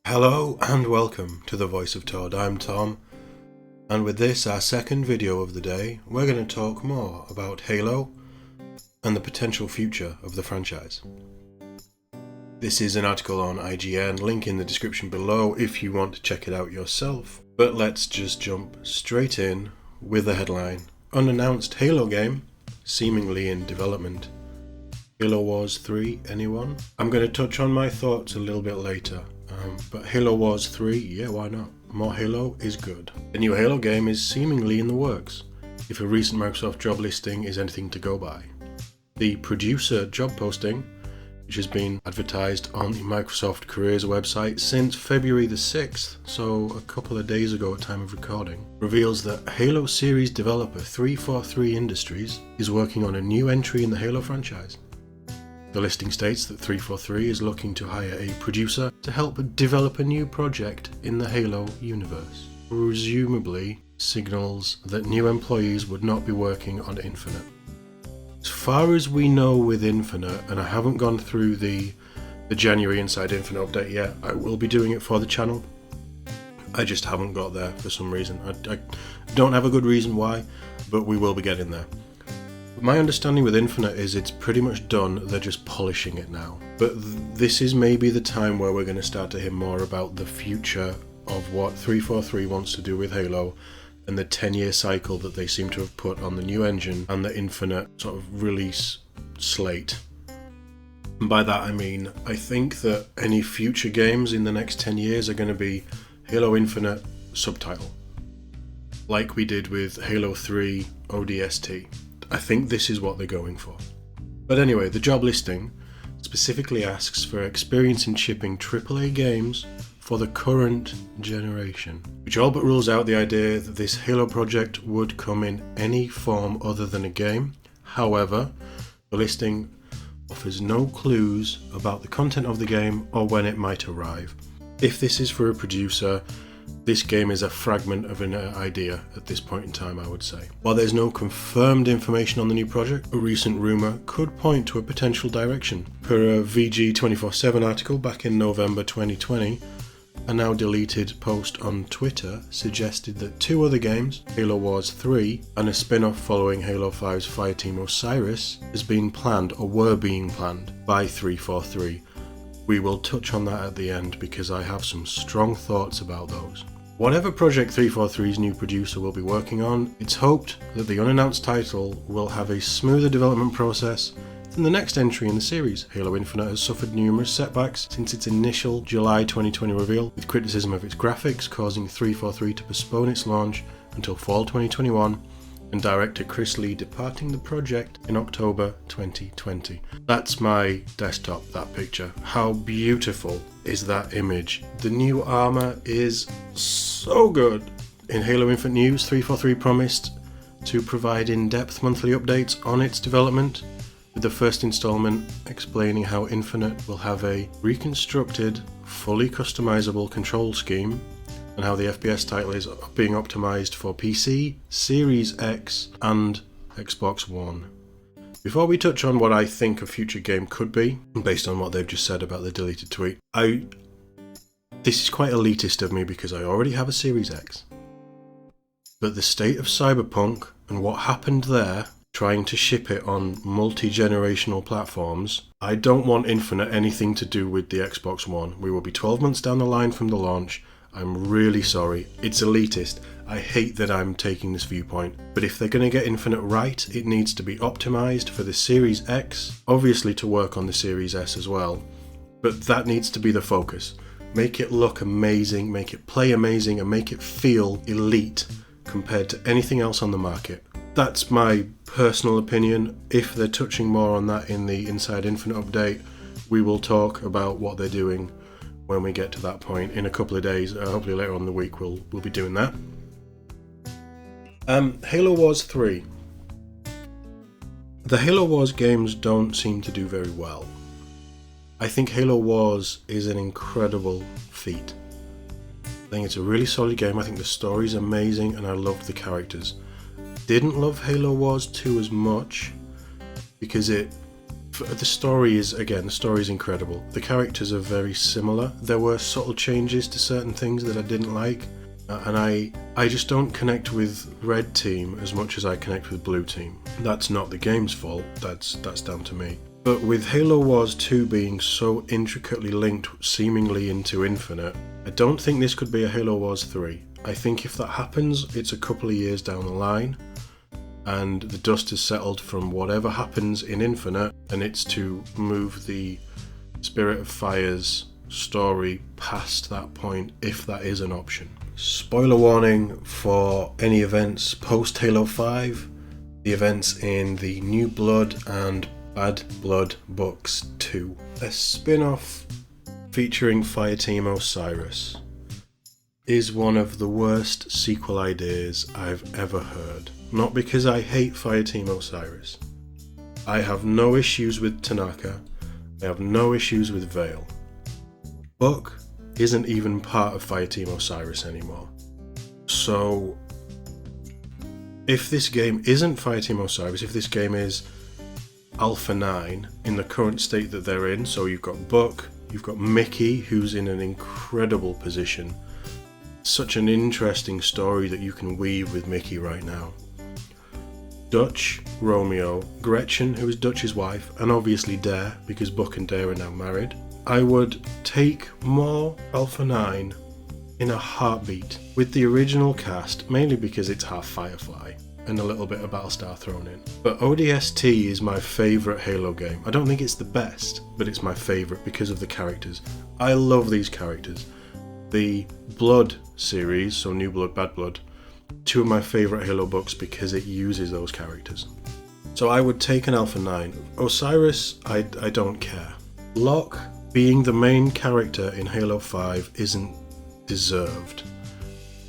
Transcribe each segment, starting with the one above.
Hello and welcome to the Voice of TOD. I'm Tom, and with this, our second video of the day, we're going to talk more about Halo and the potential future of the franchise. This is an article on IGN, link in the description below if you want to check it out yourself. But let's just jump straight in with the headline: Unannounced Halo game, seemingly in development. Halo Wars 3, anyone? I'm going to touch on my thoughts a little bit later. But Halo Wars 3, yeah, why not? More Halo is good. The new Halo game is seemingly in the works, if a recent Microsoft job listing is anything to go by. The producer job posting, which has been advertised on the Microsoft Careers website since February the 6th, so a couple of days ago at time of recording, reveals that Halo series developer 343 Industries is working on a new entry in the Halo franchise. The listing states that 343 is looking to hire a producer to help develop a new project in the Halo universe. Presumably signals that new employees would not be working on Infinite. As far as we know with Infinite, and I haven't gone through the January Inside Infinite update yet, I will be doing it for the channel. I just haven't got there for some reason. I don't have a good reason why, but we will be getting there. My understanding with Infinite is it's pretty much done, they're just polishing it now. But this is maybe the time where we're going to start to hear more about the future of what 343 wants to do with Halo and the 10-year cycle that they seem to have put on the new engine and the Infinite sort of release slate. And by that I mean, I think that any future games in the next 10 years are going to be Halo Infinite subtitle, like we did with Halo 3 ODST. I think this is what they're going for. But anyway, the job listing specifically asks for experience in shipping AAA games for the current generation, which all but rules out the idea that this Halo project would come in any form other than a game. However, the listing offers no clues about the content of the game or when it might arrive. If this is for a producer, this game is a fragment of an idea at this point in time, I would say. While there's no confirmed information on the new project, a recent rumour could point to a potential direction. Per a VG247 article back in November 2020, a now deleted post on Twitter suggested that two other games, Halo Wars 3 and a spin-off following Halo 5's Fireteam Osiris, has been planned or were being planned by 343. We will touch on that at the end because I have some strong thoughts about those. Whatever project 343's new producer will be working on, it's hoped that the unannounced title will have a smoother development process than the next entry in the series. Halo Infinite has suffered numerous setbacks since its initial July 2020 reveal, with criticism of its graphics causing 343 to postpone its launch until fall 2021, and director Chris Lee departing the project in October 2020. That's my desktop, that picture. How beautiful is that image? The new armor is so good. In Halo Infinite news, 343 promised to provide in-depth monthly updates on its development, with the first installment explaining how Infinite will have a reconstructed, fully customizable control scheme, and how the FPS title is being optimized for PC, Series X, and Xbox One. Before we touch on what I think a future game could be, based on what they've just said about the deleted tweet, this is quite elitist of me because I already have a Series X. But the state of Cyberpunk and what happened there, trying to ship it on multi-generational platforms, I don't want Infinite anything to do with the Xbox One. We will be 12 months down the line from the launch. I'm really sorry. It's elitist. I hate that I'm taking this viewpoint. But if they're going to get Infinite right, it needs to be optimized for the Series X, obviously to work on the Series S as well. But that needs to be the focus. Make it look amazing, make it play amazing, and make it feel elite compared to anything else on the market. That's my personal opinion. If they're touching more on that in the Inside Infinite update, we will talk about what they're doing when we get to that point in a couple of days. Hopefully later on in the week we'll be doing that. Halo Wars 3. The Halo Wars games don't seem to do very well. I think Halo Wars is an incredible feat. I think it's a really solid game. I think the story's amazing and I loved the characters. Didn't love Halo Wars 2 as much because it The story is incredible. The characters are very similar. There were subtle changes to certain things that I didn't like, and I just don't connect with Red Team as much as I connect with Blue Team. That's not the game's fault, that's down to me. But with Halo Wars 2 being so intricately linked seemingly into Infinite, I don't think this could be a Halo Wars 3. I think if that happens, it's a couple of years down the line, and the dust has settled from whatever happens in Infinite, and it's to move the Spirit of Fire's story past that point, if that is an option. Spoiler warning for any events post Halo 5, the events in the New Blood and Bad Blood books 2. A spin-off featuring Fireteam Osiris is one of the worst sequel ideas I've ever heard. Not because I hate Fireteam Osiris. I have no issues with Tanaka. I have no issues with Vale. Buck isn't even part of Fireteam Osiris anymore. So, if this game isn't Fireteam Osiris, if this game is Alpha 9 in the current state that they're in, so you've got Buck, you've got Mickey, who's in an incredible position. Such an interesting story that you can weave with Mickey right now. Dutch, Romeo, Gretchen, who is Dutch's wife, and obviously Dare, because Buck and Dare are now married. I would take more Alpha 9 in a heartbeat with the original cast, mainly because it's half Firefly and a little bit of Battlestar thrown in. But ODST is my favourite Halo game. I don't think it's the best, but it's my favourite because of the characters. I love these characters. The Blood series, so New Blood, Bad Blood, two of my favourite Halo books because it uses those characters. So I would take an Alpha 9. Osiris, I don't care. Locke, being the main character in Halo 5, isn't deserved.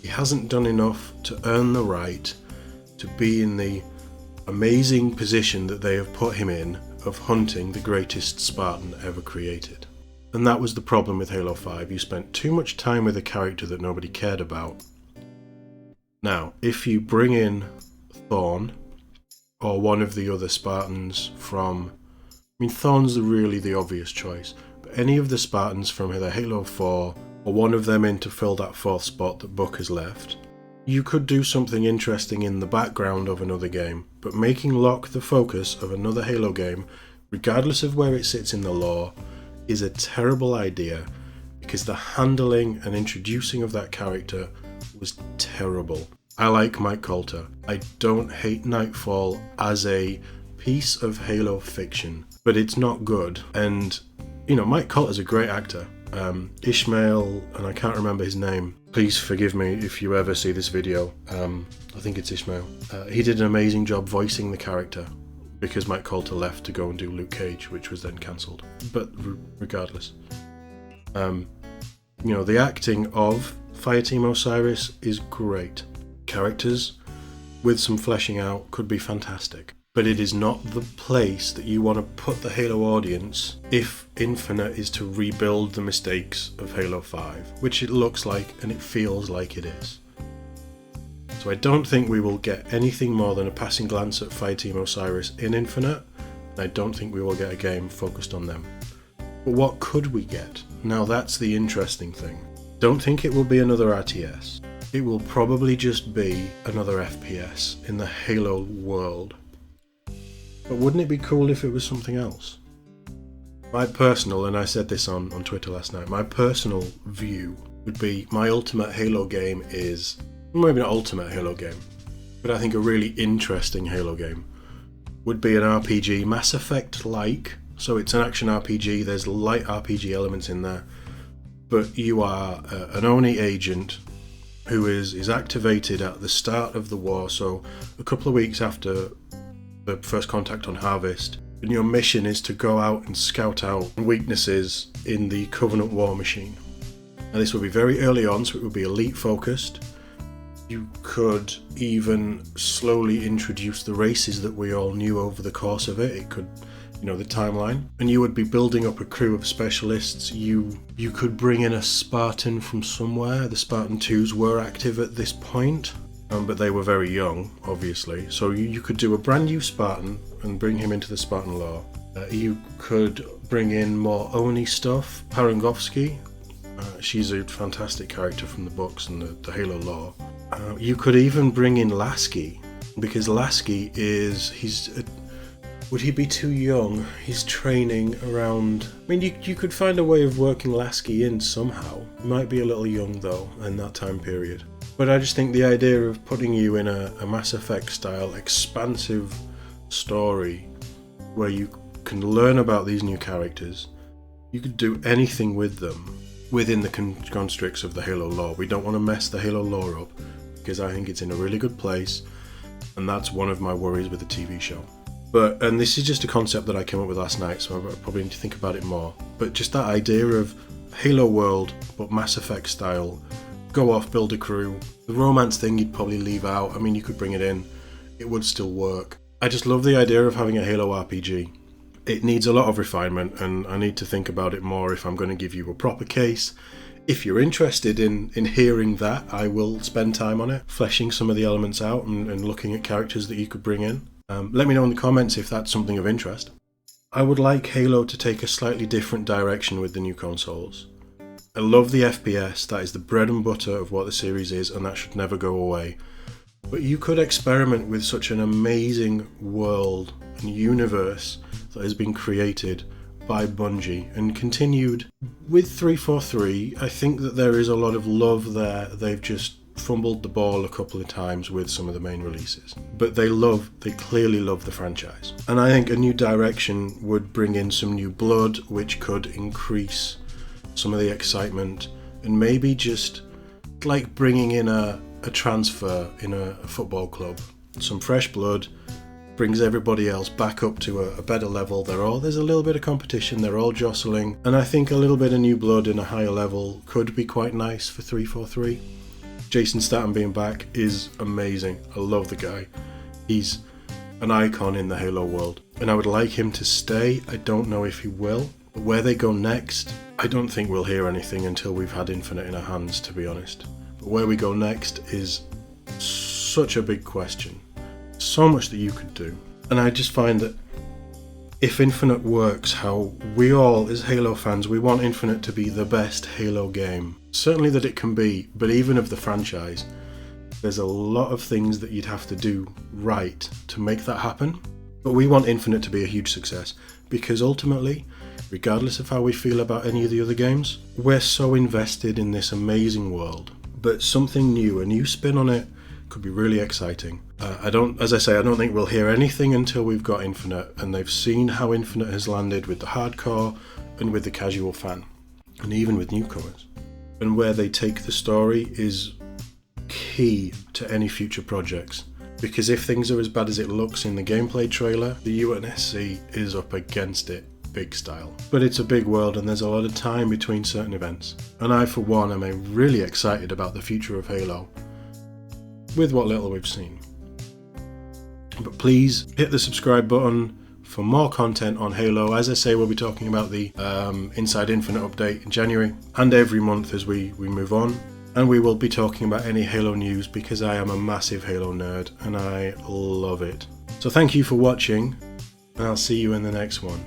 He hasn't done enough to earn the right to be in the amazing position that they have put him in of hunting the greatest Spartan ever created. And that was the problem with Halo 5. You spent too much time with a character that nobody cared about. Now, if you bring in Thorn, or one of the other Spartans from... Thorn's really the obvious choice, but any of the Spartans from either Halo 4, or one of them in to fill that fourth spot that Buck has left, you could do something interesting in the background of another game, but making Locke the focus of another Halo game, regardless of where it sits in the lore, is a terrible idea, because the handling and introducing of that character was terrible. I like Mike Colter. I don't hate Nightfall as a piece of Halo fiction, but it's not good. And, Mike Colter's a great actor. Ishmael, and I can't remember his name. Please forgive me if you ever see this video. I think it's Ishmael. He did an amazing job voicing the character because Mike Colter left to go and do Luke Cage, which was then cancelled. But regardless. The acting of Fireteam Osiris is great. Characters with some fleshing out could be fantastic. But it is not the place that you want to put the Halo audience if Infinite is to rebuild the mistakes of Halo 5, which it looks like and it feels like it is. So I don't think we will get anything more than a passing glance at Fireteam Osiris in Infinite, and I don't think we will get a game focused on them. But what could we get? Now that's the interesting thing. Don't think it will be another RTS. It will probably just be another FPS in the Halo world. But wouldn't it be cool if it was something else? My personal, and I said this on Twitter last night, my personal view would be my ultimate Halo game is, maybe not ultimate Halo game, but I think a really interesting Halo game would be an RPG, Mass Effect-like, so it's an action RPG, there's light RPG elements in there, but you are an Oni agent who is activated at the start of the war, so a couple of weeks after the first contact on Harvest, and your mission is to go out and scout out weaknesses in the Covenant war machine. Now this would be very early on, so it would be elite focused. You could even slowly introduce the races that we all knew over the course of it. It could, the timeline. And you would be building up a crew of specialists. You could bring in a Spartan from somewhere. The Spartan 2s were active at this point. But they were very young, obviously. So you could do a brand new Spartan and bring him into the Spartan lore. You could bring in more Oni stuff. Parangovsky, she's a fantastic character from the books and the Halo lore. You could even bring in Lasky, because Lasky would he be too young? He's training around... I mean, you could find a way of working Lasky in somehow. He might be a little young though in that time period. But I just think the idea of putting you in a Mass Effect style expansive story where you can learn about these new characters, you could do anything with them within the constricts of the Halo lore. We don't want to mess the Halo lore up, because I think it's in a really good place, and that's one of my worries with the TV show. And this is just a concept that I came up with last night, so I probably need to think about it more. But just that idea of Halo world, but Mass Effect style, go off, build a crew. The romance thing you'd probably leave out. I mean, you could bring it in, it would still work. I just love the idea of having a Halo RPG. It needs a lot of refinement, and I need to think about it more if I'm going to give you a proper case. If you're interested in hearing that, I will spend time on it, fleshing some of the elements out and looking at characters that you could bring in. Let me know in the comments if that's something of interest. I would like Halo to take a slightly different direction with the new consoles. I love the FPS, that is the bread and butter of what the series is, and that should never go away. But you could experiment with such an amazing world and universe that has been created by Bungie and continued with 343. I think that there is a lot of love there. They've just fumbled the ball a couple of times with some of the main releases, but they clearly love the franchise, and I think a new direction would bring in some new blood, which could increase some of the excitement, and maybe just like bringing in a transfer in a football club. Some fresh blood brings everybody else back up to a better level. There's a little bit of competition, they're all jostling, and I think a little bit of new blood in a higher level could be quite nice for 343. Jason Statham being back is amazing. I love the guy. He's an icon in the Halo world, and I would like him to stay. I don't know if he will. But where they go next, I don't think we'll hear anything until we've had Infinite in our hands, to be honest. But where we go next is such a big question. So much that you could do. And I just find that if Infinite works, how we all, as Halo fans, we want Infinite to be the best Halo game. Certainly that it can be, but even of the franchise, there's a lot of things that you'd have to do right to make that happen. But we want Infinite to be a huge success, because ultimately, regardless of how we feel about any of the other games, we're so invested in this amazing world. But something new, a new spin on it, could be really exciting. I don't think we'll hear anything until we've got Infinite, and they've seen how Infinite has landed with the hardcore and with the casual fan, and even with newcomers. And where they take the story is key to any future projects, because if things are as bad as it looks in the gameplay trailer, the UNSC is up against it big style. But it's a big world, and there's a lot of time between certain events, and I for one am really excited about the future of Halo with what little we've seen. But please hit the subscribe button for more content on Halo. As I say, we'll be talking about the Inside Infinite update in January, and every month as we move on. And we will be talking about any Halo news, because I am a massive Halo nerd and I love it. So thank you for watching, and I'll see you in the next one.